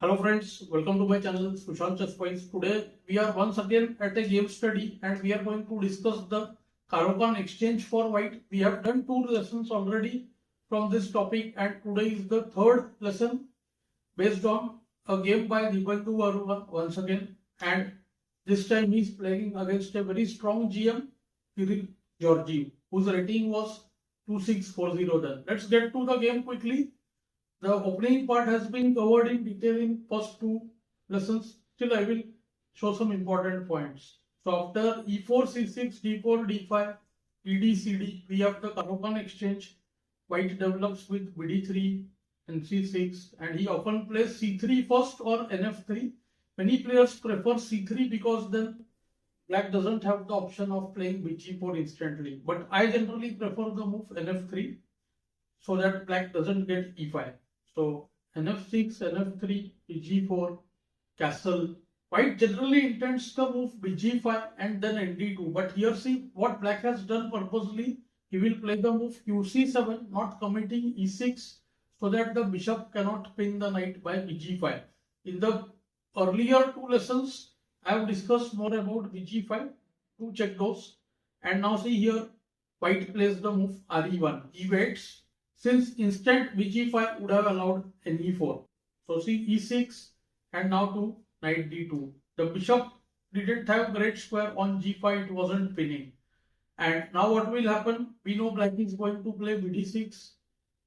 Hello friends, welcome to my channel Sushant Chess Points. Today we are once again at a game study and we are going to discuss the Caro Kann exchange for white. We have done two lessons already from this topic and today is the third lesson based on a game by Barua once again, and this time he is playing against a very strong GM Kiril Georgiev whose rating was 2640 then. Let's get to the game quickly. The opening part has been covered in detail in first two lessons. Still, I will show some important points. So after e4, c6, d4, d5, ed, cd, we have the Caro Kann exchange. White develops with bd3 and c6, and he often plays c3 first or nf3. Many players prefer c3 because then black doesn't have the option of playing bg4 instantly. But I generally prefer the move nf3 so that black doesn't get e5. So nf6, nf3, bg4, castle. White generally intends the move bg5 and then nd2. But here see what black has done purposely. He will play the move qc7, not committing e6, so that the bishop cannot pin the knight by bg5. In the earlier two lessons, I have discussed more about bg5. Do check those. And now see here, white plays the move re1. He waits. Since instant bg5 would have allowed ne4. So see e6 and now to knight d2. The bishop didn't have great square on g5, it wasn't pinning. And now what will happen? We know black is going to play bd6,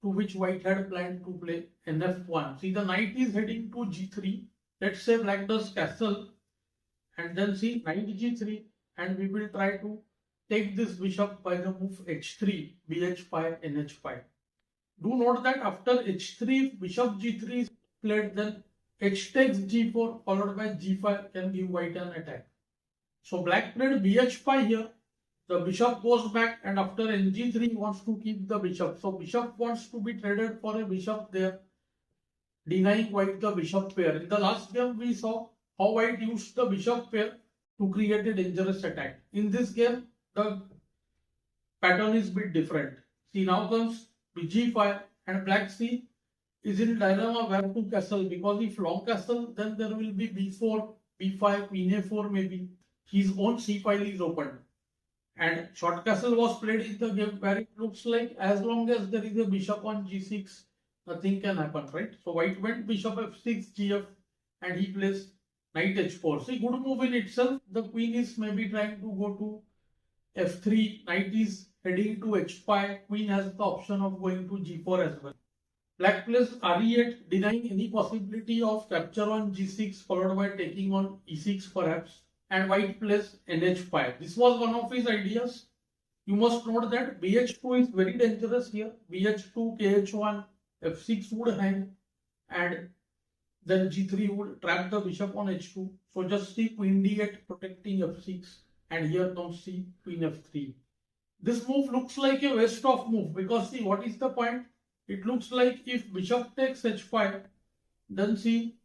to which white had planned to play nf1. See, the knight is heading to g3. Let's say black does castle and then see knight g3, and we will try to take this bishop by the move h3, bh5, nh5. Do note that after h3, bishop g3 is played, then h takes g4 followed by g5 can give white an attack. So black played bh5 here. The bishop goes back and after ng3 wants to keep the bishop. So bishop wants to be traded for a bishop there, denying white the bishop pair. In the last game we saw how white used the bishop pair to create a dangerous attack. In this game the pattern is a bit different. See, now comes bg5 and black c is in dilemma where to castle, because if long castle then there will be b4, b5, queen a4 maybe. His own c file is opened. And short castle was played in the game where it looks like as long as there is a bishop on g6, nothing can happen, right? So white went bishop f6, gf, and he plays knight h4. See, good move in itself. The queen is maybe trying to go to f3, knight is heading to h5, queen has the option of going to g4 as well. Black plays re8, denying any possibility of capture on g6 followed by taking on e6 perhaps, and white plays nh5. This was one of his ideas. You must note that bh2 is very dangerous here. bh2, kh1, f6 would hang, and then g3 would trap the bishop on h2. So just see queen d8 protecting f6, and here comes see queen f3. This move looks like a waste of move because see, what is the point? It looks like if bishop takes h5, then see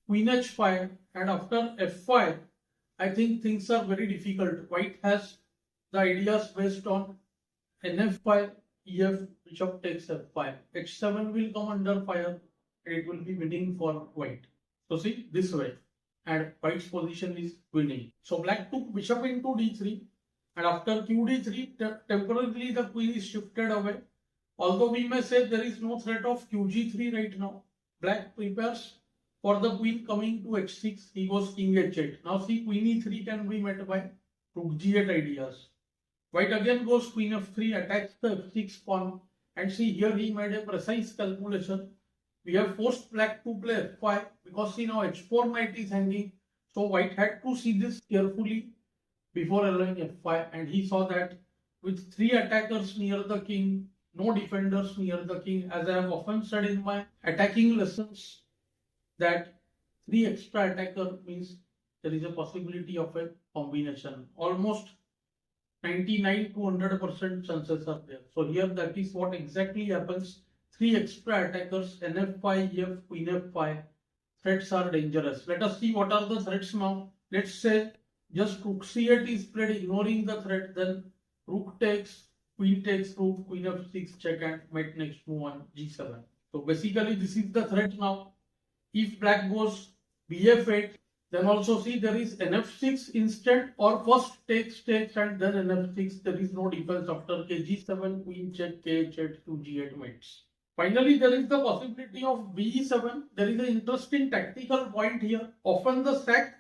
queen h5, and after f5, I think things are very difficult. White has the ideas based on nf5, ef, bishop takes f5. h7 will come under fire and it will be winning for white. So see, this way, and white's position is winning. So black took bishop into d3. And after qd3, temporarily the queen is shifted away. Although we may say there is no threat of qg3 right now. Black prepares for the queen coming to h6. He goes king h8. Now see, queen e3 can be met by rook g8 ideas. White again goes queen f3, attacks the f6 pawn. And see, here he made a precise calculation. We have forced black to play f5 because see, now h4 knight is hanging. So white had to see this carefully before allowing f5, and he saw that with three attackers near the king, no defenders near the king, as I have often said in my attacking lessons, that three extra attacker means there is a possibility of a combination. Almost 99 to 100% chances are there. So here that is what exactly happens. Three extra attackers, nf5, ef, queen f5. Threats are dangerous. Let us see what are the threats now. Let's say just rook c8 is played, ignoring the threat, then rook takes, queen takes rook, queen f6 check, and might next move on g7. So basically this is the threat now. if black goes bf8, then also see there is nf6 instant, or first takes and then nf6. There is no defense after kg7, queen check, kh8 to g8 mates. Finally, there is the possibility of be7. There is an interesting tactical point here. Often the sack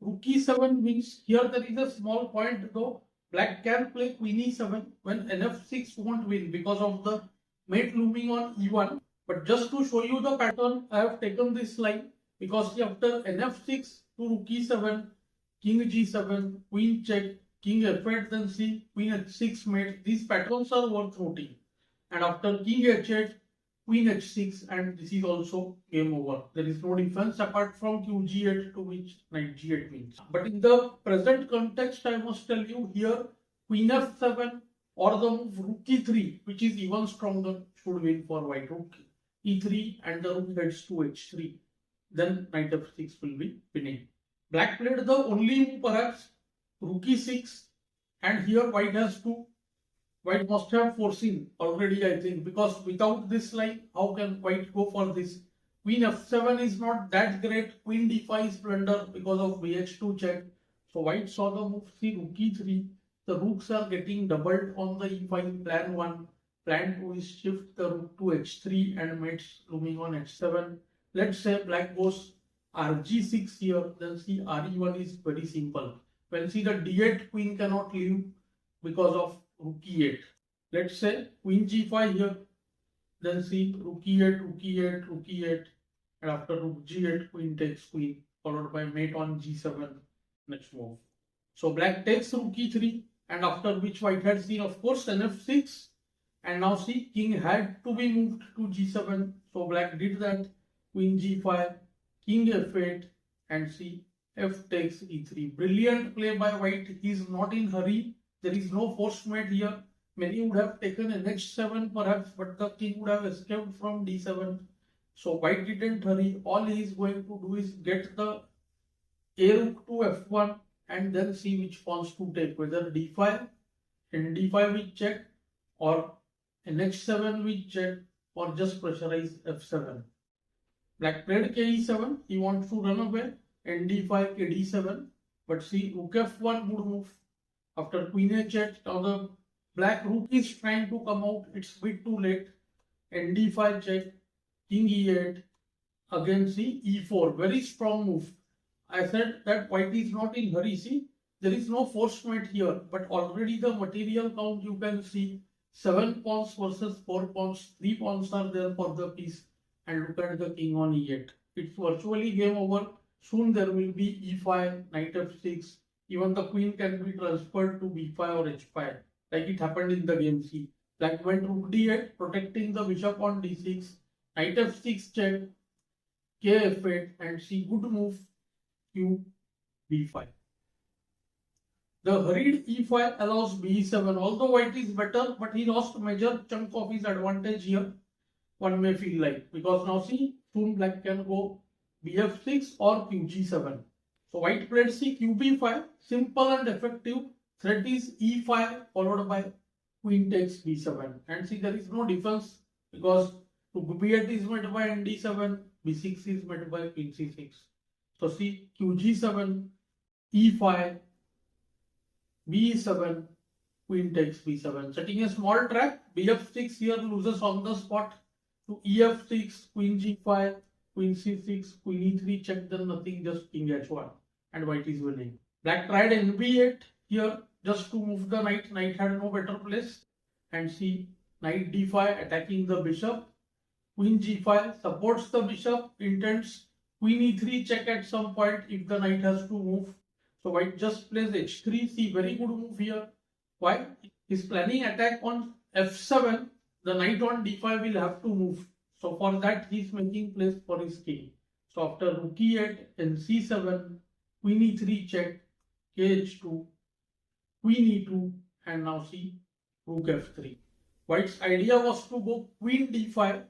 rook e7 wins. Here there is a small point though. Black can play queen e7 when nf6 won't win because of the mate looming on e1. But just to show you the pattern, I have taken this line because after nf6 to rook e7, king g7, queen check, king f8, then c, queen h6 mate. These patterns are worth noting. And after king h8, queen h6, and this is also game over. There is no defense apart from qg8 to which knight g8 wins. But in the present context, I must tell you here, queen f7 or the move rook e3, which is even stronger, should win for white. Rook e3 and the rook heads to h3. Then knight f6 will be winning. Black played the only move perhaps, rook e6, and here white has to. White must have foreseen already, I think, because without this line, how can white go for this? Queen f7 is not that great. Queen d5 is blunder because of bh2 check. So white saw the move, see rook e3. The rooks are getting doubled on the e5. Plan 1. Plan 2 is shift the rook to h3 and mates looming on h7. Let's say black goes rg6 here, then see re1 is very simple. When see the d8 queen cannot leave because of rook e8. Let's say queen g5 here, then see rook e8, rook e8, rook e8, and after rook g8, queen takes queen, followed by mate on g7. Next move. So black takes rook e3, and after which white had seen, of course, nf6, and now see king had to be moved to g7. So black did that. Queen g5, king f8, and see f takes e3. Brilliant play by white. He is not in hurry. There is no forced mate here. Many would have taken an h7 perhaps, but the king would have escaped from d7. So white didn't hurry. All he is going to do is get the a rook to f1 and then see which pawns to take, whether d5 and d5 with check, or an h7 with check, or just pressurize f7. Black played ke7. He wants to run away. nd5, kd7. But see rook f1 good move. After queen h8, now the black rook is trying to come out. It's a bit too late. nd5 check, king e8, again see e4. Very strong move. I said that white is not in hurry. See, there is no forced mate here, but already the material count you can see 7 pawns versus 4 pawns. 3 pawns are there for the piece, and look at the king on e8. It's virtually game over. Soon there will be e5, knight f6. Even the queen can be transferred to b5 or h5, like it happened in the game C. Black went rook d8, protecting the bishop on d6. Knight f6 check, kf8, and see good move, q b5. The hurried e5 allows b7. Although white is better, but he lost major chunk of his advantage here, one may feel like, because now see, soon black can go bf6 or qg7. So white played see qb5, simple and effective. Threat is e5 followed by queen takes b7. And see, there is no defense because b8 is met by nd7, b6 is met by queen c6. So see qg7, e5, b7, queen takes b7. Setting a small trap, bf6 here loses on the spot to ef6, queen g5, queen c6, queen e3 check, then nothing, just king h1, and white is winning. Black tried nb8 here just to move the knight. Knight had no better place, and see knight d5 attacking the bishop. Queen g5 supports the bishop, intends queen e3 check at some point if the knight has to move. So white just plays h3. See, very good move here. Why? He's planning attack on f7. The knight on d5 will have to move. So for that, he's making place for his king. So after rook e8 and c7, queen e3 check, kh2, queen e2, and now see rook f3. White's idea was to go queen d5,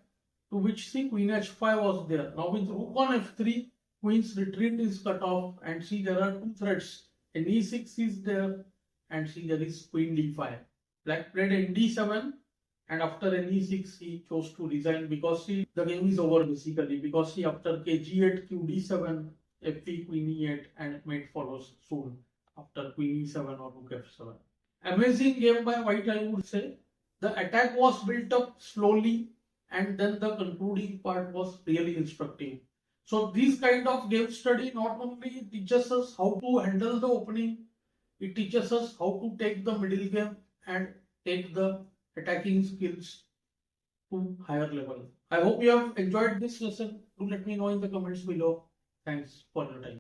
to which see queen h5 was there. Now with rook on f3, queen's retreat is cut off, and see there are two threats. An e6 is there, and see there is queen d5. Black played nd7, And after NE6, he chose to resign because the game is over basically. Because after KG8, QD7, FP Queen E8, and mate follows soon after Queen E7 or Rook F7. Amazing game by White, I would say. The attack was built up slowly, and then the concluding part was really instructive. So this kind of game study not only teaches us how to handle the opening, it teaches us how to take the middle game and take the attacking skills to higher level. I hope you have enjoyed this lesson. Do let me know in the comments below. Thanks for your time.